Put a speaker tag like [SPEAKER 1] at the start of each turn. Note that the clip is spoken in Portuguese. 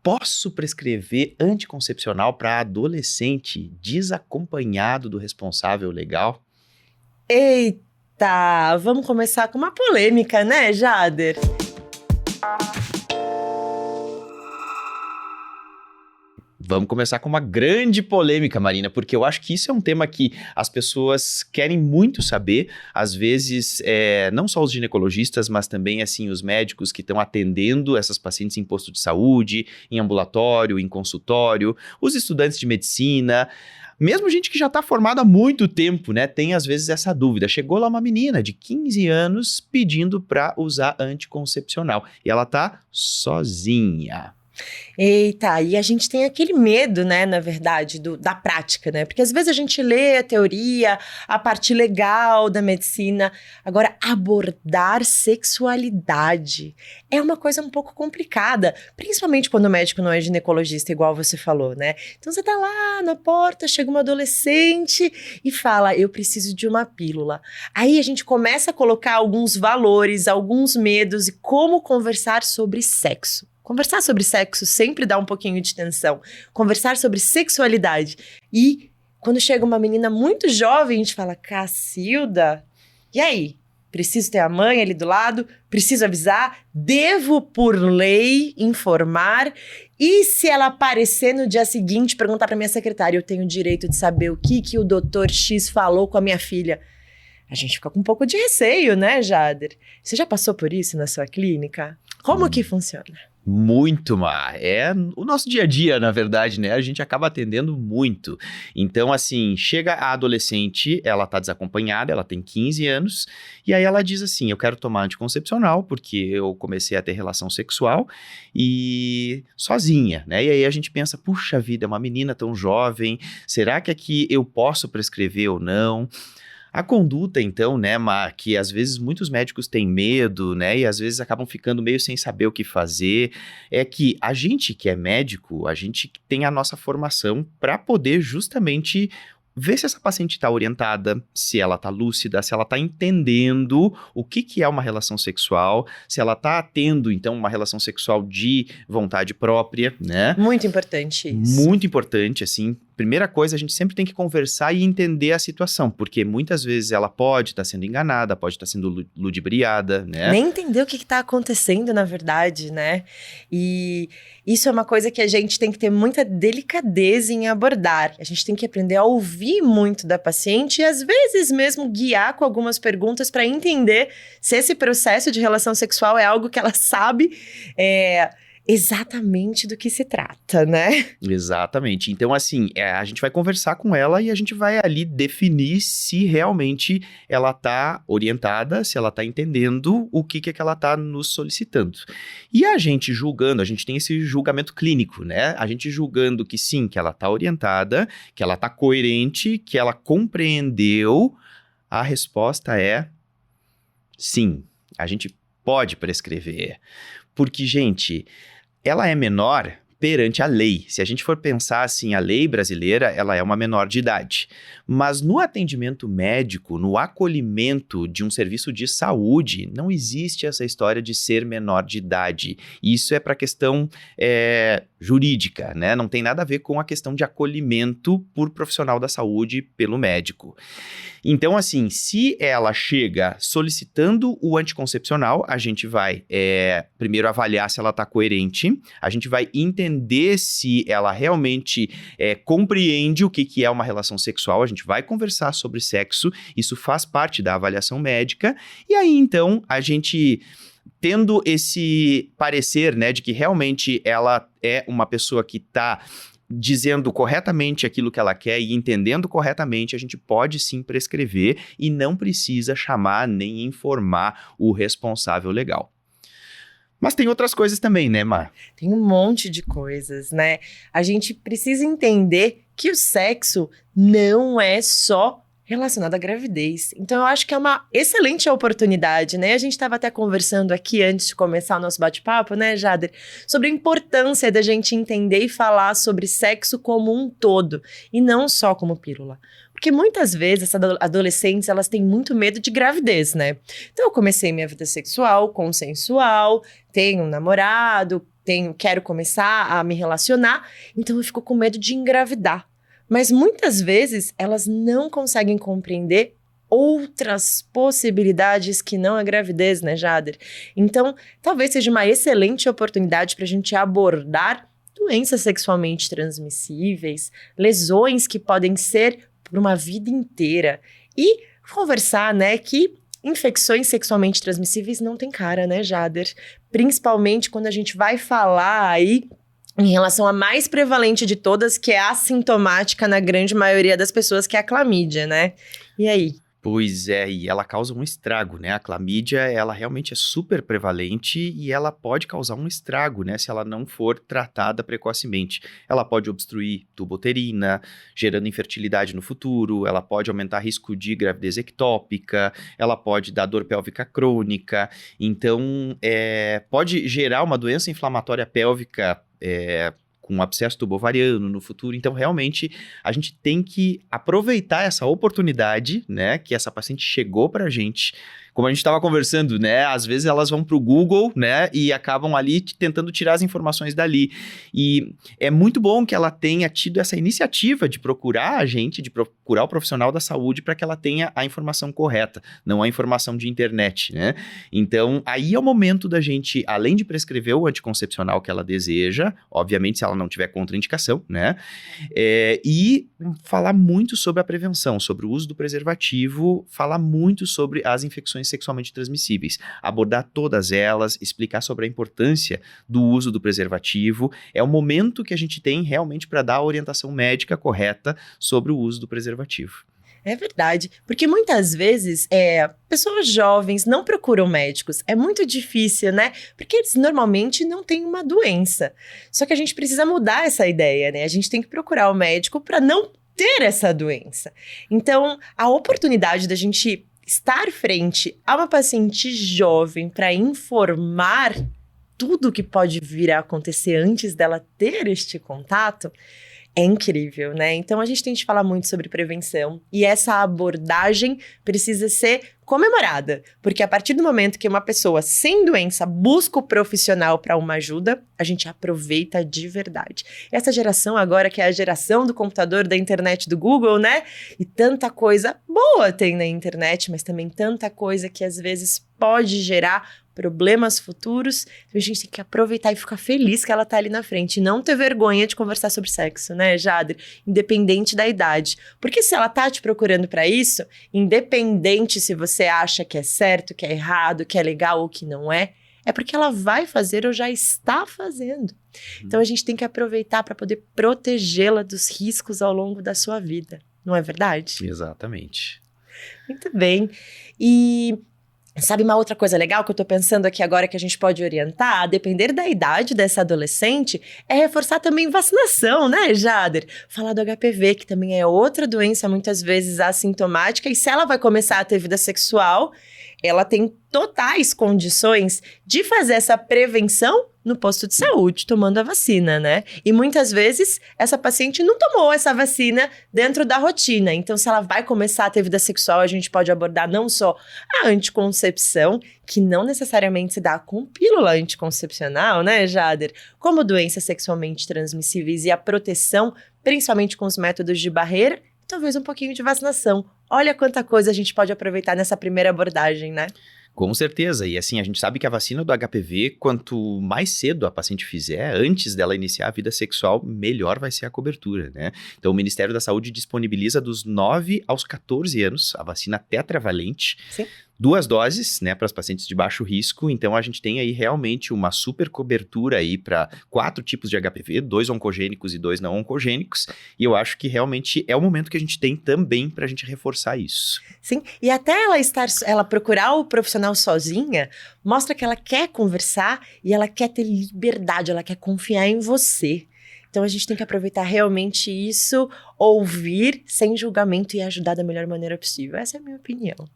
[SPEAKER 1] Posso prescrever anticoncepcional para adolescente desacompanhado do responsável legal?
[SPEAKER 2] Eita, vamos começar com uma polêmica, né, Jader?
[SPEAKER 1] Vamos começar com uma grande polêmica, Marina, porque eu acho que isso é um tema que as pessoas querem muito saber, às vezes, não só os ginecologistas, mas também, assim, os médicos que estão atendendo essas pacientes em posto de saúde, em ambulatório, em consultório, os estudantes de medicina, mesmo gente que já está formada há muito tempo, né, tem às vezes essa dúvida. Chegou lá uma menina de 15 anos pedindo para usar anticoncepcional e ela tá sozinha.
[SPEAKER 2] Eita, e a gente tem aquele medo, né, na verdade, da prática, né? Porque às vezes a gente lê a teoria, a parte legal da medicina. Agora, abordar sexualidade é uma coisa um pouco complicada, principalmente quando o médico não é ginecologista, igual você falou, né? Então você tá lá na porta, chega uma adolescente e fala, eu preciso de uma pílula. Aí a gente começa a colocar alguns valores, alguns medos e como conversar sobre sexo. Conversar sobre sexo sempre dá um pouquinho de tensão. Conversar sobre sexualidade. E quando chega uma menina muito jovem, a gente fala, Cacilda, e aí? Preciso ter a mãe ali do lado? Preciso avisar? Devo, por lei, informar? E se ela aparecer no dia seguinte, perguntar para minha secretária, eu tenho o direito de saber o que o doutor X falou com a minha filha? A gente fica com um pouco de receio, né, Jader? Você já passou por isso na sua clínica? Como que funciona?
[SPEAKER 1] Muito, Mar. É o nosso dia a dia, na verdade, né? A gente acaba atendendo muito. Então, assim, chega a adolescente, ela tá desacompanhada, ela tem 15 anos, e aí ela diz assim, eu quero tomar anticoncepcional, porque eu comecei a ter relação sexual e sozinha, né? E aí a gente pensa, puxa vida, é uma menina tão jovem, será que aqui eu posso prescrever ou não? A conduta, então, né, que às vezes muitos médicos têm medo, né, e às vezes acabam ficando meio sem saber o que fazer, é que a gente que é médico, a gente tem a nossa formação para poder justamente ver se essa paciente está orientada, se ela está lúcida, se ela está entendendo o que é uma relação sexual, se ela está tendo, então, uma relação sexual de vontade própria, né?
[SPEAKER 2] Muito importante isso.
[SPEAKER 1] Muito importante, assim. Primeira coisa, a gente sempre tem que conversar e entender a situação, porque muitas vezes ela pode estar sendo enganada, pode estar sendo ludibriada, né?
[SPEAKER 2] Nem entender o que está acontecendo, na verdade, né? E isso é uma coisa que a gente tem que ter muita delicadeza em abordar. A gente tem que aprender a ouvir muito da paciente e, às vezes, mesmo guiar com algumas perguntas para entender se esse processo de relação sexual é algo que ela sabe exatamente do que se trata, né?
[SPEAKER 1] Exatamente. Então, assim, a gente vai conversar com ela e a gente vai ali definir se realmente ela tá orientada, se ela tá entendendo o que é que ela tá nos solicitando. E a gente julgando, a gente tem esse julgamento clínico, né? A gente julgando que sim, que ela tá orientada, que ela tá coerente, que ela compreendeu, a resposta é sim, a gente pode prescrever. Porque, gente, ela é menor perante a lei. Se a gente for pensar assim, a lei brasileira, ela é uma menor de idade. Mas no atendimento médico, no acolhimento de um serviço de saúde, não existe essa história de ser menor de idade. Isso é para questão jurídica, né? Não tem nada a ver com a questão de acolhimento por profissional da saúde pelo médico. Então, assim, se ela chega solicitando o anticoncepcional, a gente vai primeiro avaliar se ela está coerente, a gente vai entender se ela realmente compreende o que é uma relação sexual, a gente vai conversar sobre sexo, isso faz parte da avaliação médica, e aí, então, a gente, tendo esse parecer, né, de que realmente ela é uma pessoa que está dizendo corretamente aquilo que ela quer e entendendo corretamente, a gente pode sim prescrever e não precisa chamar nem informar o responsável legal. Mas tem outras coisas também, né, Mar?
[SPEAKER 2] Tem um monte de coisas, né? A gente precisa entender que o sexo não é só relacionado à gravidez. Então, eu acho que é uma excelente oportunidade, né? A gente estava até conversando aqui antes de começar o nosso bate-papo, né, Jader? Sobre a importância da gente entender e falar sobre sexo como um todo, e não só como pílula. Porque muitas vezes essas adolescentes, elas têm muito medo de gravidez, né? Então, eu comecei minha vida sexual, consensual, tenho um namorado, quero começar a me relacionar, então eu fico com medo de engravidar. Mas muitas vezes elas não conseguem compreender outras possibilidades que não a gravidez, né, Jader? Então, talvez seja uma excelente oportunidade para a gente abordar doenças sexualmente transmissíveis, lesões que podem ser por uma vida inteira e conversar, né, que infecções sexualmente transmissíveis não tem cara, né, Jader? Principalmente quando a gente vai falar aí em relação à mais prevalente de todas, que é assintomática na grande maioria das pessoas, que é a clamídia, né? E aí?
[SPEAKER 1] Pois é, e ela causa um estrago, né? A clamídia, ela realmente é super prevalente e ela pode causar um estrago, né? Se ela não for tratada precocemente. Ela pode obstruir tubo uterina, gerando infertilidade no futuro, ela pode aumentar risco de gravidez ectópica, ela pode dar dor pélvica crônica, então pode gerar uma doença inflamatória pélvica com abscesso tubovariano no futuro. Então, realmente, a gente tem que aproveitar essa oportunidade, né, que essa paciente chegou pra gente. Como a gente estava conversando, né, às vezes elas vão pro Google, né, e acabam ali tentando tirar as informações dali. E é muito bom que ela tenha tido essa iniciativa de procurar a gente, de procurar o profissional da saúde para que ela tenha a informação correta, não a informação de internet, né? Então, aí é o momento da gente, além de prescrever o anticoncepcional que ela deseja, obviamente se ela não tiver contraindicação, né, e falar muito sobre a prevenção, sobre o uso do preservativo, falar muito sobre as infecções sexualmente transmissíveis, abordar todas elas, explicar sobre a importância do uso do preservativo. É o momento que a gente tem realmente para dar a orientação médica correta sobre o uso do preservativo.
[SPEAKER 2] É verdade, porque muitas vezes pessoas jovens não procuram médicos, é muito difícil, né? Porque eles normalmente não têm uma doença. Só que a gente precisa mudar essa ideia, né? A gente tem que procurar o médico para não ter essa doença. Então, a oportunidade da gente estar frente a uma paciente jovem para informar tudo que pode vir a acontecer antes dela ter este contato é incrível, né? Então a gente tem que falar muito sobre prevenção e essa abordagem precisa ser comemorada, porque a partir do momento que uma pessoa sem doença busca o profissional para uma ajuda, a gente aproveita de verdade. Essa geração agora que é a geração do computador, da internet, do Google, né? E tanta coisa boa tem na internet, mas também tanta coisa que às vezes pode gerar problemas futuros. Então a gente tem que aproveitar e ficar feliz que ela tá ali na frente e não ter vergonha de conversar sobre sexo, né, Jader? Independente da idade. Porque se ela tá te procurando para isso, independente se você acha que é certo, que é errado, que é legal ou que não é porque ela vai fazer ou já está fazendo. Então a gente tem que aproveitar para poder protegê-la dos riscos ao longo da sua vida. Não é verdade?
[SPEAKER 1] Exatamente.
[SPEAKER 2] Muito bem. E sabe uma outra coisa legal que eu tô pensando aqui agora que a gente pode orientar, a depender da idade dessa adolescente, é reforçar também vacinação, né, Jader? Falar do HPV, que também é outra doença muitas vezes assintomática, e se ela vai começar a ter vida sexual, ela tem totais condições de fazer essa prevenção no posto de saúde, tomando a vacina, né? E muitas vezes essa paciente não tomou essa vacina dentro da rotina. Então, se ela vai começar a ter vida sexual, a gente pode abordar não só a anticoncepção, que não necessariamente se dá com pílula anticoncepcional, né, Jader? Como doenças sexualmente transmissíveis e a proteção, principalmente com os métodos de barreira, e talvez um pouquinho de vacinação. Olha quanta coisa a gente pode aproveitar nessa primeira abordagem, né?
[SPEAKER 1] Com certeza, e assim, a gente sabe que a vacina do HPV, quanto mais cedo a paciente fizer, antes dela iniciar a vida sexual, melhor vai ser a cobertura, né? Então, o Ministério da Saúde disponibiliza dos 9 aos 14 anos a vacina tetravalente.
[SPEAKER 2] Sim.
[SPEAKER 1] 2 doses, né, para as pacientes de baixo risco, então a gente tem aí realmente uma super cobertura aí para 4 tipos de HPV, 2 oncogênicos e 2 não oncogênicos, e eu acho que realmente é o momento que a gente tem também para a gente reforçar isso.
[SPEAKER 2] Sim, e até ela procurar o profissional sozinha, mostra que ela quer conversar e ela quer ter liberdade, ela quer confiar em você. Então a gente tem que aproveitar realmente isso, ouvir sem julgamento e ajudar da melhor maneira possível. Essa é a minha opinião.